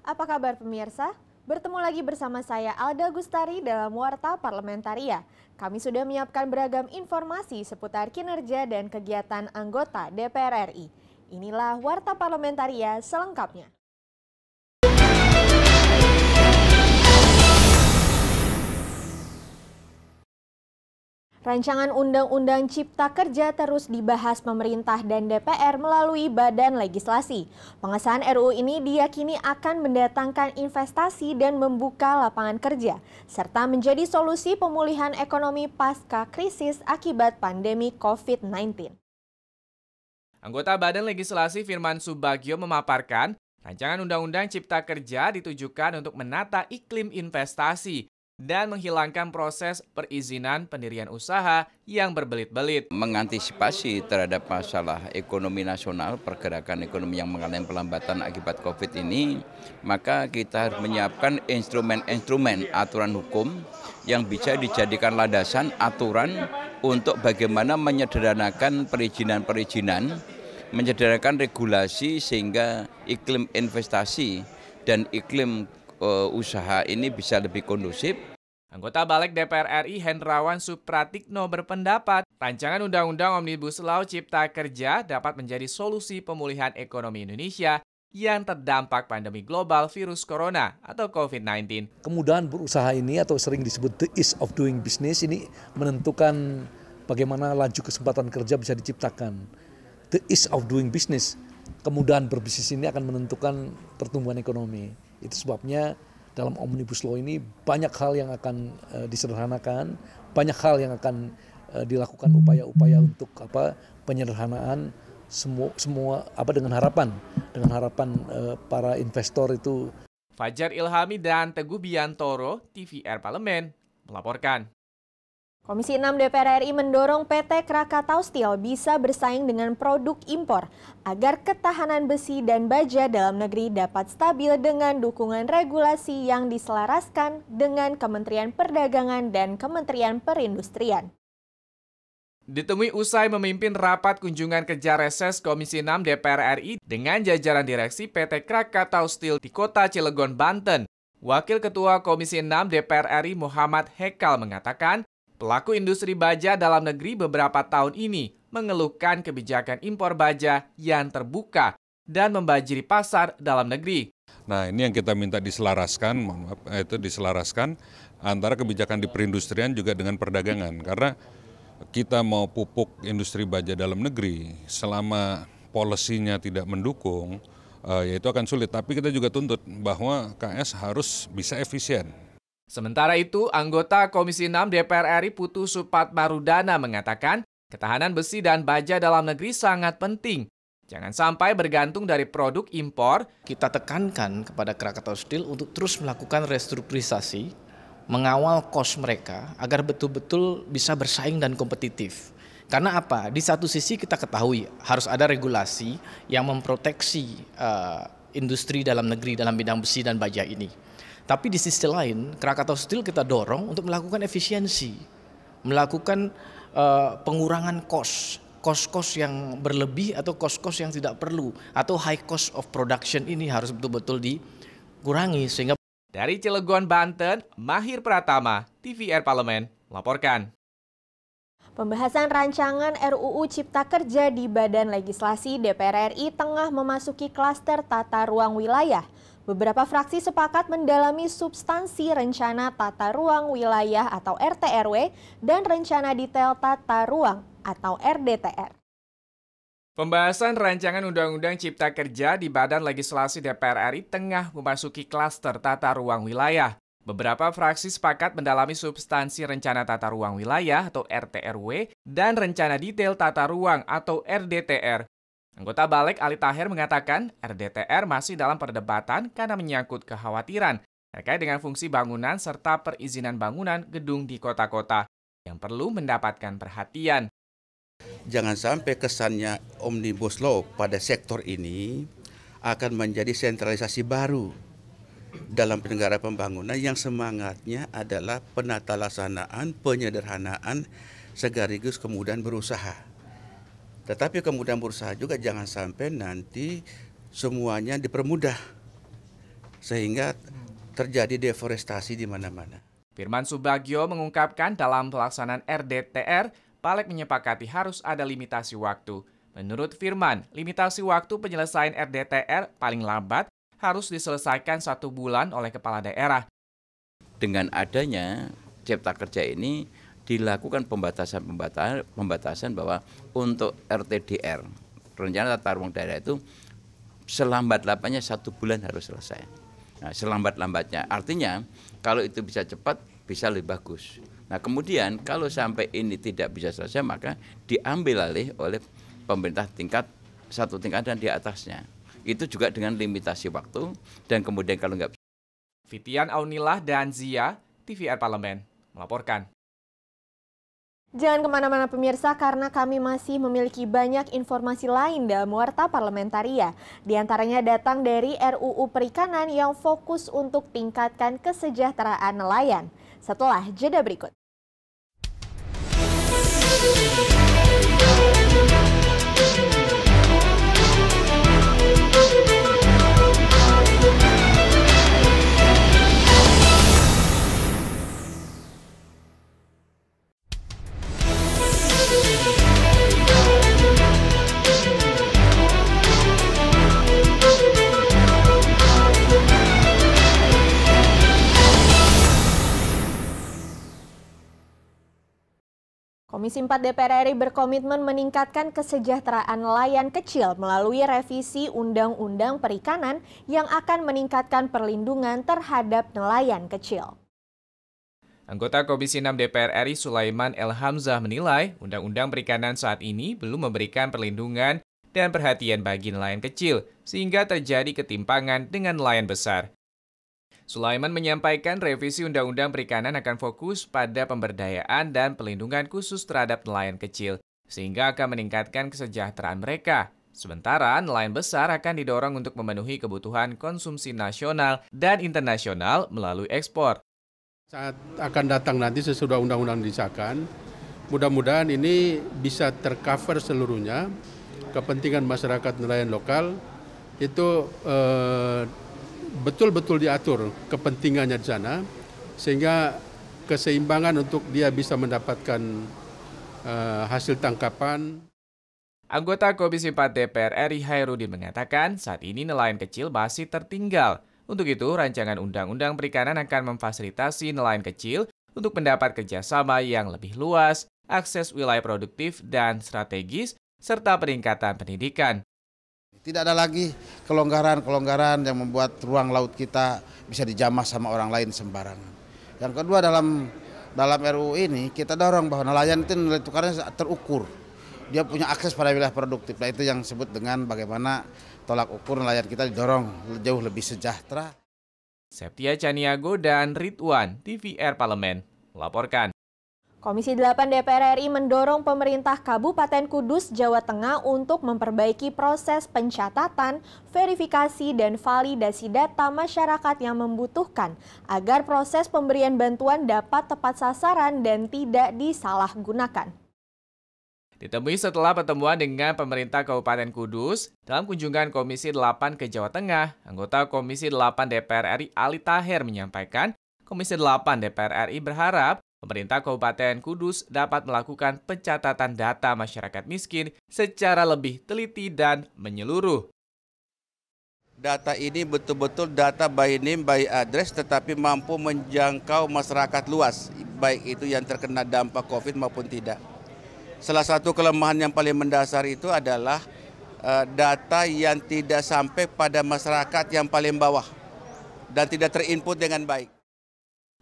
Apa kabar pemirsa? Bertemu lagi bersama saya Alda Gustari dalam Warta Parlamentaria. Kami sudah menyiapkan beragam informasi seputar kinerja dan kegiatan anggota DPR RI. Inilah Warta Parlamentaria selengkapnya. Rancangan Undang-Undang Cipta Kerja terus dibahas pemerintah dan DPR melalui Badan Legislasi. Pengesahan RUU ini diyakini akan mendatangkan investasi dan membuka lapangan kerja, serta menjadi solusi pemulihan ekonomi pasca krisis akibat pandemi COVID-19. Anggota Badan Legislasi Firman Subagio memaparkan, rancangan Undang-Undang Cipta Kerja ditujukan untuk menata iklim investasi dan menghilangkan proses perizinan pendirian usaha yang berbelit-belit. Mengantisipasi terhadap masalah ekonomi nasional, pergerakan ekonomi yang mengalami pelambatan akibat COVID ini, maka kita harus menyiapkan instrumen-instrumen aturan hukum yang bisa dijadikan landasan aturan untuk bagaimana menyederhanakan perizinan-perizinan, menyederhanakan regulasi sehingga iklim investasi dan iklim usaha ini bisa lebih kondusif. Anggota Balik DPR RI Hendrawan Supratikno berpendapat, rancangan Undang-Undang Omnibus Law Cipta Kerja dapat menjadi solusi pemulihan ekonomi Indonesia yang terdampak pandemi global virus corona atau COVID-19. Kemudahan berusaha ini atau sering disebut the ease of doing business ini menentukan bagaimana laju kesempatan kerja bisa diciptakan. The ease of doing business, kemudahan berbisnis ini akan menentukan pertumbuhan ekonomi. Itu sebabnya dalam Omnibus Law ini banyak hal yang akan disederhanakan, banyak hal yang akan dilakukan upaya-upaya untuk penyederhanaan semua dengan harapan para investor itu. Fajar Ilhami dan Teguh Biantoro, TVR Parlemen, melaporkan. Komisi 6 DPR RI mendorong PT Krakatau Steel bisa bersaing dengan produk impor agar ketahanan besi dan baja dalam negeri dapat stabil dengan dukungan regulasi yang diselaraskan dengan Kementerian Perdagangan dan Kementerian Perindustrian. Ditemui usai memimpin rapat kunjungan kerja reses Komisi 6 DPR RI dengan jajaran direksi PT Krakatau Steel di Kota Cilegon, Banten, Wakil Ketua Komisi 6 DPR RI Muhammad Hekal mengatakan, pelaku industri baja dalam negeri beberapa tahun ini mengeluhkan kebijakan impor baja yang terbuka dan membajiri pasar dalam negeri. Nah, ini yang kita minta diselaraskan antara kebijakan di perindustrian juga dengan perdagangan. Karena kita mau pupuk industri baja dalam negeri, selama polisinya tidak mendukung, ya itu akan sulit. Tapi kita juga tuntut bahwa KS harus bisa efisien. Sementara itu, anggota Komisi 6 DPR RI Putu Supatmarudana mengatakan, ketahanan besi dan baja dalam negeri sangat penting. Jangan sampai bergantung dari produk impor. Kita tekankan kepada Krakatau Steel untuk terus melakukan restrukturisasi, mengawal kos mereka agar betul-betul bisa bersaing dan kompetitif. Karena apa? Di satu sisi kita ketahui harus ada regulasi yang memproteksi industri dalam negeri dalam bidang besi dan baja ini. Tapi di sisi lain, Krakatau Steel kita dorong untuk melakukan efisiensi, melakukan pengurangan kos yang berlebih atau kos-kos yang tidak perlu, atau high cost of production ini harus betul-betul dikurangi. Sehingga dari Cilegon, Banten, Mahir Pratama, TVR Parlemen, melaporkan. Pembahasan rancangan RUU Cipta Kerja di Badan Legislasi DPR RI tengah memasuki klaster tata ruang wilayah. Beberapa fraksi sepakat mendalami substansi rencana tata ruang wilayah atau RTRW dan rencana detail tata ruang atau RDTR. Pembahasan rancangan Undang-Undang Cipta Kerja di Badan Legislasi DPR RI tengah memasuki klaster tata ruang wilayah. Beberapa fraksi sepakat mendalami substansi rencana tata ruang wilayah atau RTRW dan rencana detail tata ruang atau RDTR. Anggota Balik Ali Tahir mengatakan RDTR masih dalam perdebatan karena menyangkut kekhawatiran terkait dengan fungsi bangunan serta perizinan bangunan gedung di kota-kota yang perlu mendapatkan perhatian. Jangan sampai kesannya Omnibus Law pada sektor ini akan menjadi sentralisasi baru dalam penyelenggara pembangunan yang semangatnya adalah penatalaksanaan, penyederhanaan, sekaligus kemudahan berusaha. Tetapi kemudahan berusaha juga jangan sampai nanti semuanya dipermudah. sehingga terjadi deforestasi di mana-mana. Firman Subagio mengungkapkan dalam pelaksanaan RDTR, Paleg menyepakati harus ada limitasi waktu. Menurut Firman, limitasi waktu penyelesaian RDTR paling lambat harus diselesaikan 1 bulan oleh kepala daerah. Dengan adanya Cipta Kerja ini dilakukan pembatasan bahwa untuk RTDR, rencana tata ruang daerah itu selambat-lambatnya 1 bulan harus selesai. Nah, selambat-lambatnya artinya kalau itu bisa cepat bisa lebih bagus. Nah, kemudian kalau sampai ini tidak bisa selesai maka diambil alih oleh pemerintah satu tingkat dan di atasnya. Itu juga dengan limitasi waktu dan kemudian kalau nggak. Fitian Aunilah dan Zia, TVR Parlemen, melaporkan. Jangan kemana-mana pemirsa, karena kami masih memiliki banyak informasi lain dalam Warta Parlamentaria. Di antaranya datang dari RUU Perikanan yang fokus untuk tingkatkan kesejahteraan nelayan. Setelah jeda berikut. Komisi 4 DPR RI berkomitmen meningkatkan kesejahteraan nelayan kecil melalui revisi Undang-Undang Perikanan yang akan meningkatkan perlindungan terhadap nelayan kecil. Anggota Komisi 6 DPR RI Sulaiman El Hamzah menilai Undang-Undang Perikanan saat ini belum memberikan perlindungan dan perhatian bagi nelayan kecil, sehingga terjadi ketimpangan dengan nelayan besar. Sulaiman menyampaikan revisi Undang-Undang Perikanan akan fokus pada pemberdayaan dan pelindungan khusus terhadap nelayan kecil, sehingga akan meningkatkan kesejahteraan mereka. Sementara nelayan besar akan didorong untuk memenuhi kebutuhan konsumsi nasional dan internasional melalui ekspor. Saat akan datang nanti sesudah undang-undang disahkan, mudah-mudahan ini bisa tercover seluruhnya, kepentingan masyarakat nelayan lokal itu betul-betul diatur kepentingannya di sana, sehingga keseimbangan untuk dia bisa mendapatkan hasil tangkapan. Anggota Komisi 4 DPR RI Hairudin mengatakan saat ini nelayan kecil masih tertinggal. Untuk itu, rancangan Undang-Undang Perikanan akan memfasilitasi nelayan kecil untuk mendapat kerjasama yang lebih luas, akses wilayah produktif dan strategis, serta peningkatan pendidikan. Tidak ada lagi kelonggaran-kelonggaran yang membuat ruang laut kita bisa dijamah sama orang lain sembarangan. Yang kedua, dalam RUU ini kita dorong bahwa nelayan itu nilai tukarnya terukur. Dia punya akses pada wilayah produktif. Nah, itu yang disebut dengan bagaimana tolak ukur nelayan kita didorong jauh lebih sejahtera. Septia Caniago dan Ridwan, TVR Parlemen, melaporkan. Komisi 8 DPR RI mendorong pemerintah Kabupaten Kudus, Jawa Tengah untuk memperbaiki proses pencatatan, verifikasi, dan validasi data masyarakat yang membutuhkan agar proses pemberian bantuan dapat tepat sasaran dan tidak disalahgunakan. Ditemui setelah pertemuan dengan pemerintah Kabupaten Kudus, dalam kunjungan Komisi 8 ke Jawa Tengah, anggota Komisi 8 DPR RI Ali Tahir menyampaikan, Komisi 8 DPR RI berharap pemerintah Kabupaten Kudus dapat melakukan pencatatan data masyarakat miskin secara lebih teliti dan menyeluruh. Data ini betul-betul data by name, by address, tetapi mampu menjangkau masyarakat luas, baik itu yang terkena dampak COVID maupun tidak. Salah satu kelemahan yang paling mendasar itu adalah data yang tidak sampai pada masyarakat yang paling bawah dan tidak terinput dengan baik.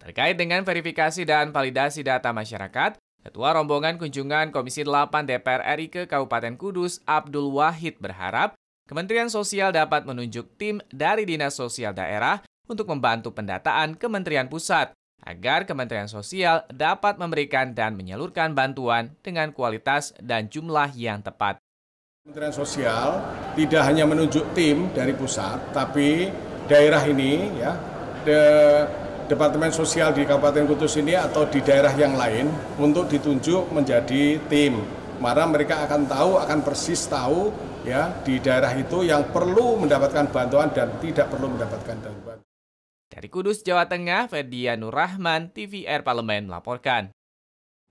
Terkait dengan verifikasi dan validasi data masyarakat, Ketua Rombongan Kunjungan Komisi 8 DPR RI ke Kabupaten Kudus, Abdul Wahid berharap Kementerian Sosial dapat menunjuk tim dari Dinas Sosial Daerah untuk membantu pendataan Kementerian Pusat, agar Kementerian Sosial dapat memberikan dan menyalurkan bantuan dengan kualitas dan jumlah yang tepat. Kementerian Sosial tidak hanya menunjuk tim dari pusat, tapi daerah ini ya, Departemen Sosial di Kabupaten Kudus ini atau di daerah yang lain untuk ditunjuk menjadi tim. Maka mereka akan persis tahu ya di daerah itu yang perlu mendapatkan bantuan dan tidak perlu mendapatkan bantuan. Dari Kudus, Jawa Tengah, Ferdian Nur Rahman, TVR Parlemen melaporkan.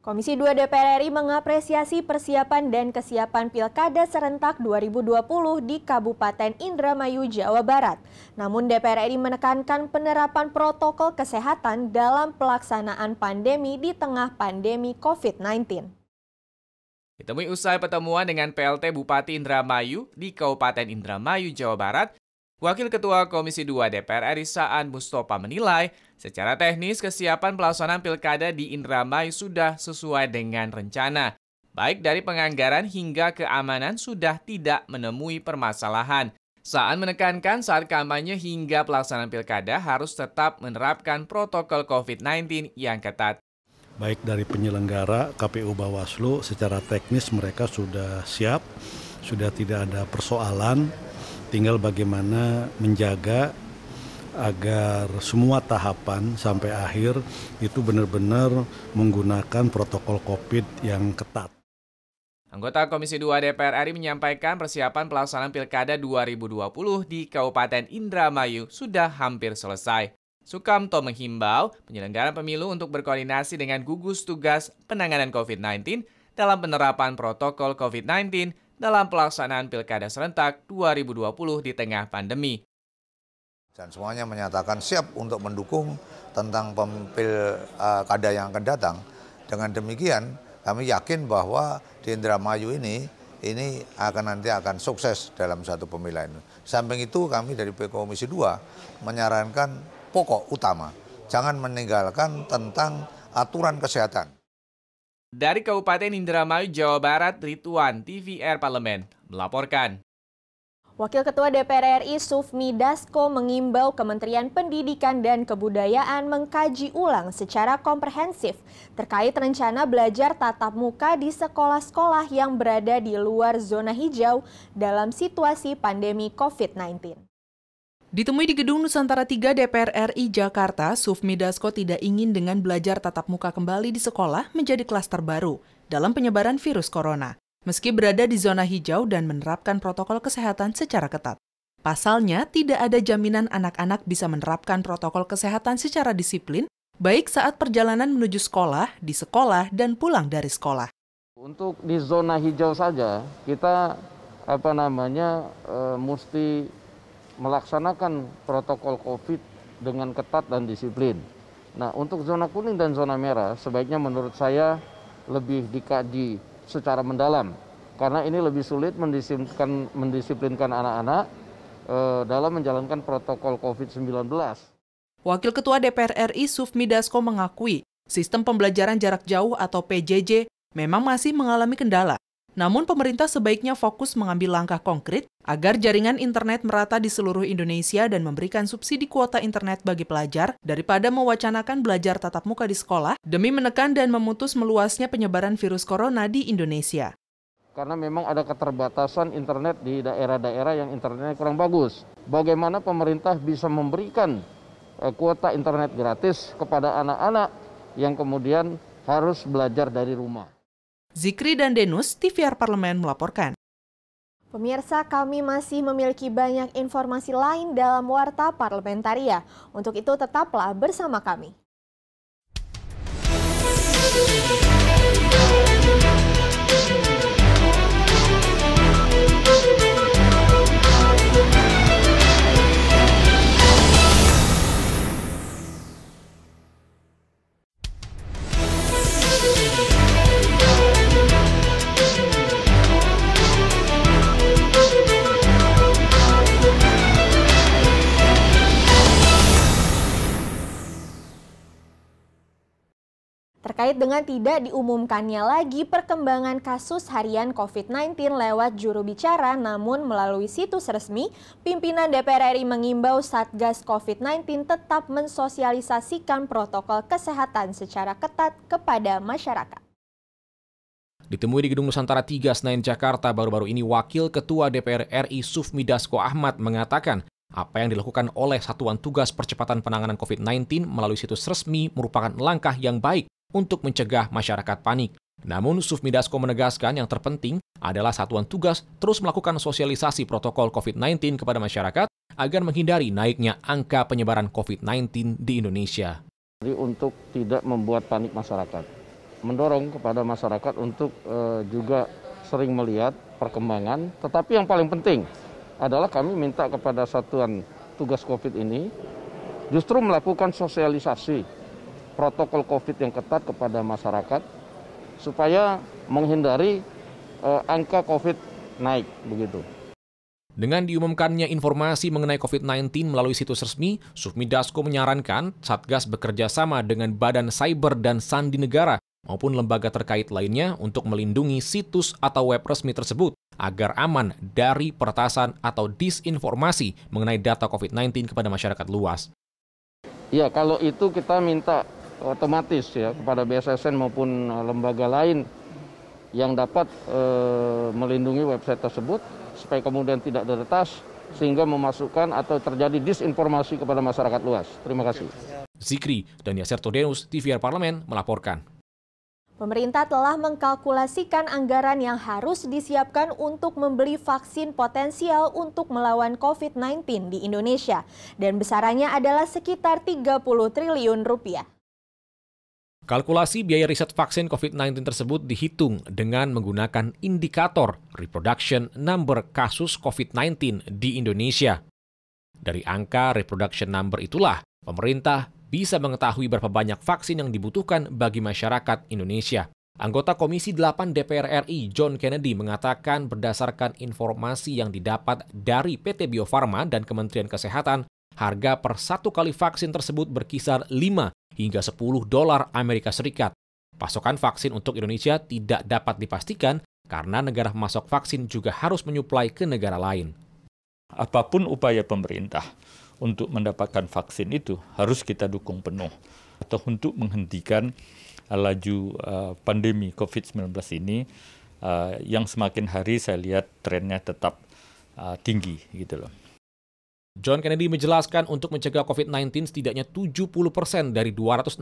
Komisi 2 DPR RI mengapresiasi persiapan dan kesiapan Pilkada serentak 2020 di Kabupaten Indramayu, Jawa Barat. Namun DPR RI menekankan penerapan protokol kesehatan dalam pelaksanaan pandemi di tengah pandemi COVID-19. Ditemui usai pertemuan dengan PLT Bupati Indramayu di Kabupaten Indramayu, Jawa Barat, Wakil Ketua Komisi 2 DPR RI Saan Mustofa menilai, secara teknis kesiapan pelaksanaan pilkada di Indramayu sudah sesuai dengan rencana. Baik dari penganggaran hingga keamanan sudah tidak menemui permasalahan. Saan menekankan saat kampanye hingga pelaksanaan pilkada harus tetap menerapkan protokol COVID-19 yang ketat. Baik dari penyelenggara KPU Bawaslu secara teknis mereka sudah siap, sudah tidak ada persoalan. Tinggal bagaimana menjaga agar semua tahapan sampai akhir itu benar-benar menggunakan protokol COVID yang ketat. Anggota Komisi 2 DPR RI menyampaikan persiapan pelaksanaan Pilkada 2020 di Kabupaten Indramayu sudah hampir selesai. Sukamto menghimbau penyelenggara pemilu untuk berkoordinasi dengan gugus tugas penanganan COVID-19 dalam penerapan protokol COVID-19 dalam pelaksanaan Pilkada serentak 2020 di tengah pandemi. Dan semuanya menyatakan siap untuk mendukung tentang pilkada yang akan datang. Dengan demikian, kami yakin bahwa di Indramayu ini nanti akan sukses dalam satu pemilihan. Samping itu, kami dari Komisi 2 menyarankan pokok utama, jangan meninggalkan tentang aturan kesehatan. Dari Kabupaten Indramayu, Jawa Barat, Ridwan, TVR Parlemen melaporkan. Wakil Ketua DPR RI Sufmi Dasko mengimbau Kementerian Pendidikan dan Kebudayaan mengkaji ulang secara komprehensif terkait rencana belajar tatap muka di sekolah-sekolah yang berada di luar zona hijau dalam situasi pandemi COVID-19. Ditemui di Gedung Nusantara 3 DPR RI Jakarta, Sufmi Dasko tidak ingin dengan belajar tatap muka kembali di sekolah menjadi klaster baru dalam penyebaran virus corona, meski berada di zona hijau dan menerapkan protokol kesehatan secara ketat. Pasalnya, tidak ada jaminan anak-anak bisa menerapkan protokol kesehatan secara disiplin, baik saat perjalanan menuju sekolah, di sekolah, dan pulang dari sekolah. Untuk di zona hijau saja, kita mesti melaksanakan protokol COVID dengan ketat dan disiplin. Nah, untuk zona kuning dan zona merah, sebaiknya menurut saya lebih dikaji secara mendalam. Karena ini lebih sulit mendisiplinkan anak-anak dalam menjalankan protokol COVID-19. Wakil Ketua DPR RI Sufmi Dasko mengakui, sistem pembelajaran jarak jauh atau PJJ memang masih mengalami kendala. Namun pemerintah sebaiknya fokus mengambil langkah konkret agar jaringan internet merata di seluruh Indonesia dan memberikan subsidi kuota internet bagi pelajar daripada mewacanakan belajar tatap muka di sekolah demi menekan dan memutus meluasnya penyebaran virus corona di Indonesia. Karena memang ada keterbatasan internet di daerah-daerah yang internetnya kurang bagus. Bagaimana pemerintah bisa memberikan kuota internet gratis kepada anak-anak yang kemudian harus belajar dari rumah. Zikri dan Denus, TVR Parlemen melaporkan. Pemirsa, kami masih memiliki banyak informasi lain dalam Warta Parlementaria. Untuk itu tetaplah bersama kami. Terkait dengan tidak diumumkannya lagi perkembangan kasus harian COVID-19 lewat juru bicara, namun melalui situs resmi, pimpinan DPR RI mengimbau Satgas COVID-19 tetap mensosialisasikan protokol kesehatan secara ketat kepada masyarakat. Ditemui di Gedung Nusantara 3 Senayan Jakarta baru-baru ini, Wakil Ketua DPR RI Sufmi Dasko Ahmad mengatakan apa yang dilakukan oleh Satuan Tugas Percepatan Penanganan COVID-19 melalui situs resmi merupakan langkah yang baik untuk mencegah masyarakat panik. Namun Sufmi Dasko menegaskan yang terpenting adalah Satuan Tugas terus melakukan sosialisasi protokol COVID-19 kepada masyarakat agar menghindari naiknya angka penyebaran COVID-19 di Indonesia. Jadi untuk tidak membuat panik masyarakat, mendorong kepada masyarakat untuk juga sering melihat perkembangan, tetapi yang paling penting adalah kami minta kepada Satuan Tugas COVID ini justru melakukan sosialisasi protokol COVID yang ketat kepada masyarakat supaya menghindari angka COVID naik begitu. Dengan diumumkannya informasi mengenai COVID-19 melalui situs resmi, Sufmi Dasko menyarankan Satgas bekerja sama dengan Badan Cyber dan Sandi Negara maupun lembaga terkait lainnya untuk melindungi situs atau web resmi tersebut agar aman dari peretasan atau disinformasi mengenai data COVID-19 kepada masyarakat luas. Ya, kalau itu kita minta otomatis ya kepada BSSN maupun lembaga lain yang dapat melindungi website tersebut supaya kemudian tidak diretas sehingga memasukkan atau terjadi disinformasi kepada masyarakat luas. Terima kasih. Zikri dan Yasser Todenus, TVR Parlemen melaporkan. Pemerintah telah mengkalkulasikan anggaran yang harus disiapkan untuk membeli vaksin potensial untuk melawan COVID-19 di Indonesia dan besarannya adalah sekitar 30 triliun rupiah. Kalkulasi biaya riset vaksin COVID-19 tersebut dihitung dengan menggunakan indikator reproduction number kasus COVID-19 di Indonesia. Dari angka reproduction number itulah, pemerintah bisa mengetahui berapa banyak vaksin yang dibutuhkan bagi masyarakat Indonesia. Anggota Komisi 8 DPR RI, John Kennedy, mengatakan berdasarkan informasi yang didapat dari PT Bio Farma dan Kementerian Kesehatan, harga per satu kali vaksin tersebut berkisar 5 hingga $10 Amerika Serikat. Pasokan vaksin untuk Indonesia tidak dapat dipastikan karena negara pemasok vaksin juga harus menyuplai ke negara lain. Apapun upaya pemerintah untuk mendapatkan vaksin itu harus kita dukung penuh. Atau untuk menghentikan laju pandemi COVID-19 ini yang semakin hari saya lihat trennya tetap tinggi gitu loh. John Kennedy menjelaskan untuk mencegah COVID-19 setidaknya 70% dari 260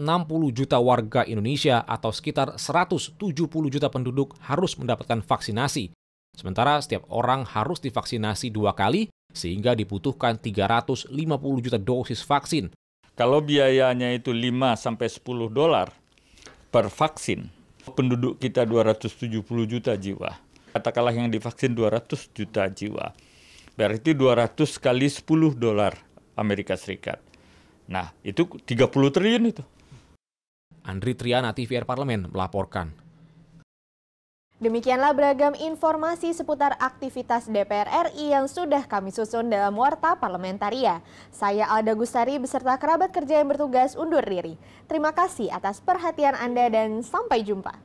juta warga Indonesia atau sekitar 170 juta penduduk harus mendapatkan vaksinasi. Sementara setiap orang harus divaksinasi 2 kali sehingga dibutuhkan 350 juta dosis vaksin. Kalau biayanya itu $5-10 per vaksin, penduduk kita 270 juta jiwa. Katakanlah yang divaksin 200 juta jiwa. Berarti 200 kali $10 Amerika Serikat. Nah, itu 30 triliun itu. Andri Triana, TVR Parlemen melaporkan. Demikianlah beragam informasi seputar aktivitas DPR RI yang sudah kami susun dalam Warta Parlamentaria. Saya Alda Gustari beserta kerabat kerja yang bertugas undur diri. Terima kasih atas perhatian Anda dan sampai jumpa.